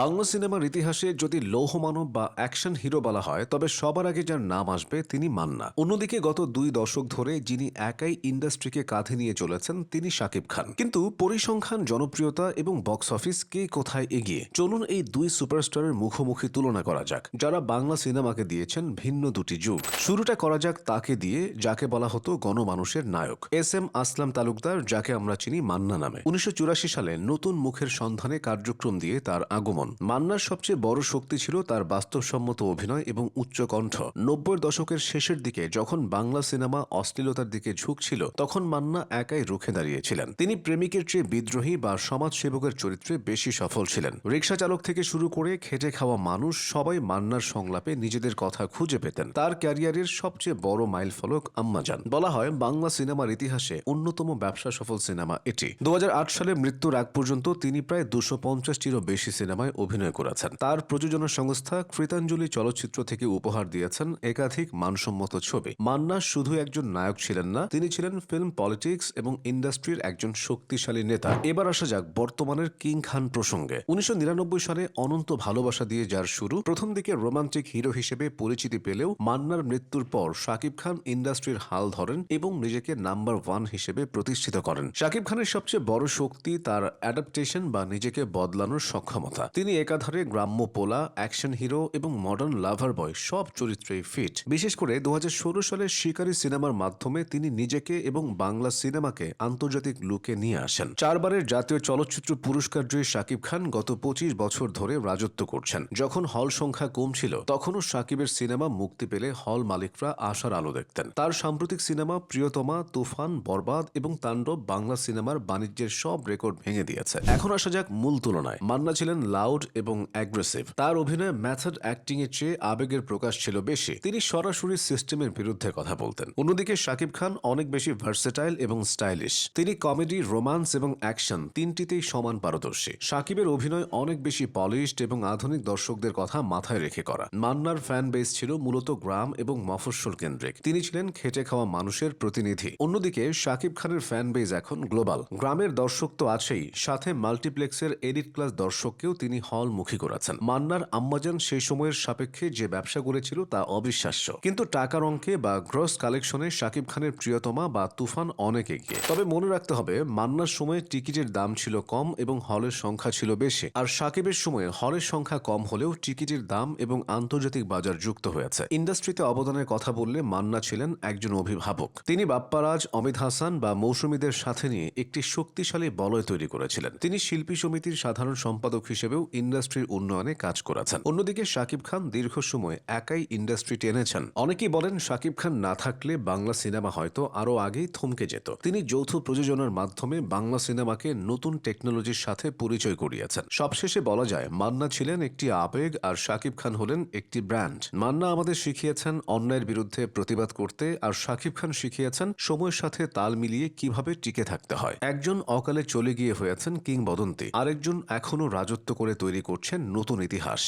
বাংলা সিনেমার ইতিহাসে যদি লৌহমানব বা অ্যাকশন হিরো বলা হয় তবে সবার আগে যার নাম আসবে তিনি মান্না। অন্যদিকে গত 2 দশক ধরে যিনি একাই ইন্ডাস্ট্রিকে কাঁধে নিয়ে চলেছেন তিনি শাকিব খান। কিন্তু পরিসংখ্যান, জনপ্রিয়তা এবং বক্স অফিস কে কোথায় এগিয়ে, চলুন এই 2 সুপারস্টারের মুখোমুখি তুলনা করা যাক, যারা বাংলা সিনেমাকে দিয়েছেন ভিন্ন দুটি যুগ। শুরুটা করা যাক তাকে দিয়ে যাকে বলা হতো গণমানুষের নায়ক, এস আসলাম তালুকদার, যাকে আমরা চিনি মান্না নামে। 1984 সালে নতুন মুখের সন্ধানে কার্যক্রম দিয়ে তার আগমন। মান্নার সবচেয়ে বড় শক্তি ছিল তার বাস্তবসম্মত অভিনয় এবং উচ্চকণ্ঠ। 90-এর দশকের শেষের দিকে যখন বাংলা সিনেমা অশ্লীলতার দিকে ঝুঁকছিল তখন মান্না একাই রুখে দাঁড়িয়েছিলেন। তিনি প্রেমিকের চেয়ে বিদ্রোহী বা সমাজসেবকের চরিত্রে বেশি সফল ছিলেন। রিকশা চালক থেকে শুরু করে খেটে খাওয়া মানুষ সবাই মান্নার সংলাপে নিজেদের কথা খুঁজে পেতেন। তার ক্যারিয়ারের সবচেয়ে বড় মাইলফলক আম্মাজান। বলা হয় বাংলা সিনেমার ইতিহাসে অন্যতম ব্যবসা সফল সিনেমা এটি। 2008 সালে মৃত্যুর আগ পর্যন্ত তিনি প্রায় 250টিরও বেশি সিনেমায় অভিনয় করেছেন। তার প্রযোজনা সংস্থা কৃতাঞ্জলি চলচ্চিত্র থেকে উপহার দিয়েছেন একাধিক মানসম্মত ছবি। মান্না শুধু একজন নায়ক ছিলেন না, তিনি ছিলেন ফিল্ম, পলিটিক্স এবং ইন্ডাস্ট্রির একজন শক্তিশালী নেতা। এবার আসা যাক বর্তমানের কিং খান প্রসঙ্গে। 1999 সালে অনন্ত ভালোবাসা দিয়ে যার শুরু, প্রথম দিকে রোমান্টিক হিরো হিসেবে পরিচিতি পেলেও মান্নার মৃত্যুর পর শাকিব খান ইন্ডাস্ট্রির হাল ধরেন এবং নিজেকে নাম্বার 1 হিসেবে প্রতিষ্ঠিত করেন। শাকিব খানের সবচেয়ে বড় শক্তি তার অ্যাডাপ্টেশন বা নিজেকে বদলানোর সক্ষমতা। তিনি একাধারে গ্রাম্য পোলা, অ্যাকশন হিরো এবং মডার্ন লাভার বয় সব চরিত্রেই ফিট। বিশেষ করে 2016 সালের শিকারী সিনেমার মাধ্যমে তিনি নিজেকে এবং বাংলা সিনেমাকে আন্তর্জাতিক লুকে নিয়ে আসেন। 4 বারের জাতীয় চলচ্চিত্র পুরস্কার জয়ী শাকিব খান গত 25 বছর ধরে রাজত্ব করছেন। যখন হল সংখ্যা কম ছিল তখনও শাকিবের সিনেমা মুক্তি পেলে হল মালিকরা আশার আলো দেখতেন। তার সাম্প্রতিক সিনেমা প্রিয়তমা, তুফান, বরবাদ এবং তাণ্ডব বাংলা সিনেমার বাণিজ্যের সব রেকর্ড ভেঙে দিয়েছে। এখন আসা যাক মূল তুলনায়। মান্না ছিলেন লাউড এবং অ্যাগ্রেসিভ। তার অভিনয়ে মেথড অ্যাক্টিং এর চেয়ে আবেগের প্রকাশ ছিল বেশি। তিনি সরাসরি সিস্টেমের বিরুদ্ধে কথা বলতেন। অন্যদিকে শাকিব খান অনেক বেশি ভার্সেটাইল এবং স্টাইলিশ। তিনি কমেডি, রোমান্স এবং অ্যাকশন তিনটিতেই সমান পারদর্শী। শাকিবের অভিনয় অনেক বেশি পলিশড এবং আধুনিক দর্শকদের কথা মাথায় রেখে করা। মান্নার ফ্যান বেস ছিল মূলত গ্রাম এবং মফস্বল কেন্দ্রিক। তিনি ছিলেন খেটে খাওয়া মানুষের প্রতিনিধি। অন্যদিকে শাকিব খানের ফ্যান বেস এখন গ্লোবাল। গ্রামের দর্শক তো আছেই, সাথে মাল্টিপ্লেক্সের এলিট ক্লাস দর্শককেও তিনি হলমুখী করেছেন। মান্নার আম্মাজান সেই সময়ের সাপেক্ষে যে ব্যবসা করেছিল তা অবিশ্বাস্য, কিন্তু টাকার অঙ্কে বা গ্রস কালেকশনে শাকিব খানের প্রিয়তমা বা তুফান অনেক এগিয়ে। তবে মনে রাখতে হবে মান্নার সময়ে টিকিটের দাম ছিল কম এবং হলের সংখ্যা ছিল বেশি, আর শাকিবের সময়ে হলের সংখ্যা কম হলেও টিকিটের দাম এবং আন্তর্জাতিক বাজার যুক্ত হয়েছে। ইন্ডাস্ট্রিতে অবদানের কথা বললে মান্না ছিলেন একজন অভিভাবক। তিনি বাপ্পারাজ, অমিত হাসান বা মৌসুমীদের সাথে নিয়ে একটি শক্তিশালী বলয় তৈরি করেছিলেন। তিনি শিল্পী সমিতির সাধারণ সম্পাদক হিসেবেও ইন্ডাস্ট্রির উন্নয়নে কাজ করেছেন। অন্যদিকে শাকিব খান দীর্ঘ সময় একাই ইন্ডাস্ট্রি টেনেছেন। অনেকেই বলেন শাকিব খান না থাকলে বাংলা সিনেমা হয়তো আরও আগেই থমকে যেত। তিনি যৌথ প্রযোজনার মাধ্যমে বাংলা সিনেমাকে নতুন টেকনোলজির সাথে পরিচয় করিয়েছেন। সবশেষে বলা যায় মান্না ছিলেন একটি আবেগ আর শাকিব খান হলেন একটি ব্র্যান্ড। মান্না আমাদের শিখিয়েছেন অন্যায়ের বিরুদ্ধে প্রতিবাদ করতে, আর শাকিব খান শিখিয়েছেন সময়ের সাথে তাল মিলিয়ে কিভাবে টিকে থাকতে হয়। একজন অকালে চলে গিয়ে হয়েছেন কিংবদন্তি, আরেকজন এখনও রাজত্ব করে তৈরি করছেন নতুন ইতিহাস।